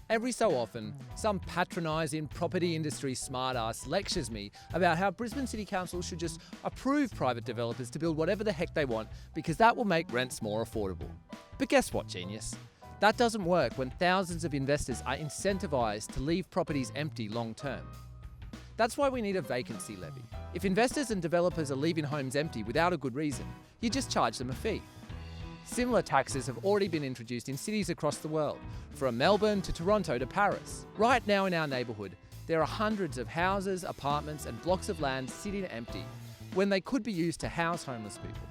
Every so often, some patronising property industry smartass lectures me about how Brisbane City Council should just approve private developers to build whatever the heck they want because that will make rents more affordable. But guess what, genius? That doesn't work when thousands of investors are incentivised to leave properties empty long term. That's why we need a vacancy levy. If investors and developers are leaving homes empty without a good reason, you just charge them a fee. Similar taxes have already been introduced in cities across the world, from Melbourne to Toronto to Paris. Right now in our neighbourhood, there are hundreds of houses, apartments and blocks of land sitting empty when they could be used to house homeless people.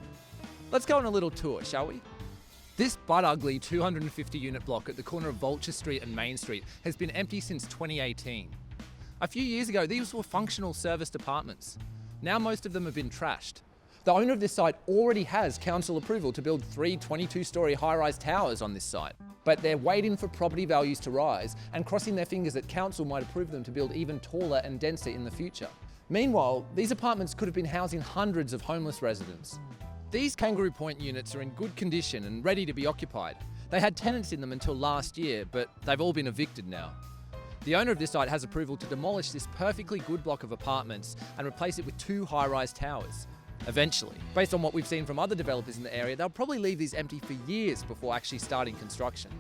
Let's go on a little tour, shall we? This butt-ugly 250-unit block at the corner of Vulture Street and Main Street has been empty since 2018. A few years ago, these were functional serviced apartments. Now most of them have been trashed. The owner of this site already has council approval to build 3 22-storey high-rise towers on this site. But they're waiting for property values to rise and crossing their fingers that council might approve them to build even taller and denser in the future. Meanwhile, these apartments could have been housing hundreds of homeless residents. These Kangaroo Point units are in good condition and ready to be occupied. They had tenants in them until last year, but they've all been evicted now. The owner of this site has approval to demolish this perfectly good block of apartments and replace it with 2 high-rise towers. Eventually, based on what we've seen from other developers in the area, they'll probably leave these empty for years before actually starting construction.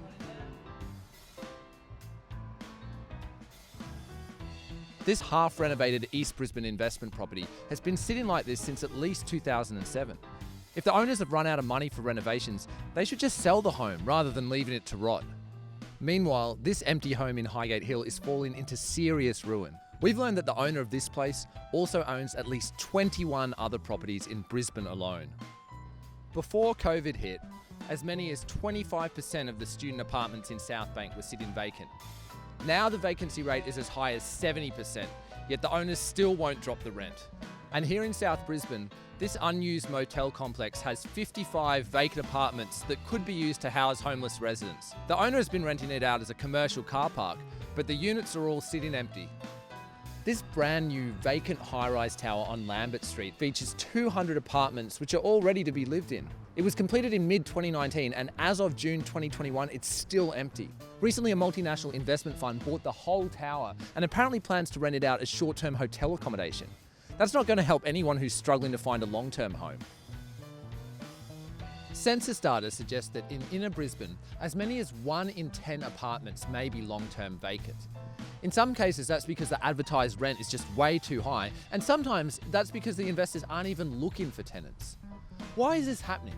This half-renovated East Brisbane investment property has been sitting like this since at least 2007. If the owners have run out of money for renovations, they should just sell the home rather than leaving it to rot. Meanwhile, this empty home in Highgate Hill is falling into serious ruin. We've learned that the owner of this place also owns at least 21 other properties in Brisbane alone. Before COVID hit, as many as 25% of the student apartments in South Bank were sitting vacant. Now the vacancy rate is as high as 70%, yet the owners still won't drop the rent. And here in South Brisbane, this unused motel complex has 55 vacant apartments that could be used to house homeless residents. The owner has been renting it out as a commercial car park, but the units are all sitting empty. This brand new vacant high-rise tower on Lambert Street features 200 apartments which are all ready to be lived in. It was completed in mid-2019 and as of June 2021, it's still empty. Recently, a multinational investment fund bought the whole tower and apparently plans to rent it out as short-term hotel accommodation. That's not going to help anyone who's struggling to find a long-term home. Census data suggests that in inner Brisbane, as many as 1 in 10 apartments may be long-term vacant. In some cases, that's because the advertised rent is just way too high, and sometimes that's because the investors aren't even looking for tenants. Why is this happening?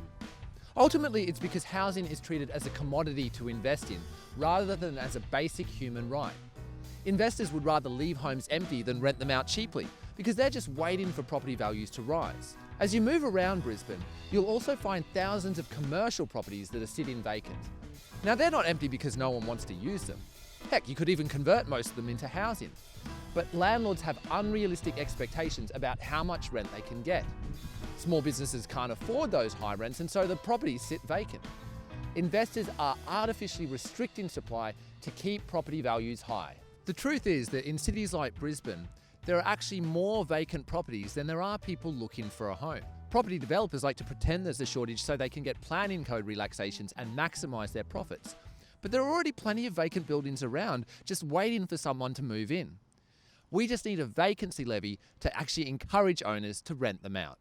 Ultimately, it's because housing is treated as a commodity to invest in, rather than as a basic human right. Investors would rather leave homes empty than rent them out cheaply, because they're just waiting for property values to rise. As you move around Brisbane, you'll also find thousands of commercial properties that are sitting vacant. Now, they're not empty because no one wants to use them. Heck, you could even convert most of them into housing. But landlords have unrealistic expectations about how much rent they can get. Small businesses can't afford those high rents, and so the properties sit vacant. Investors are artificially restricting supply to keep property values high. The truth is that in cities like Brisbane, there are actually more vacant properties than there are people looking for a home. Property developers like to pretend there's a shortage so they can get planning code relaxations and maximise their profits. But there are already plenty of vacant buildings around, just waiting for someone to move in. We just need a vacancy levy to actually encourage owners to rent them out.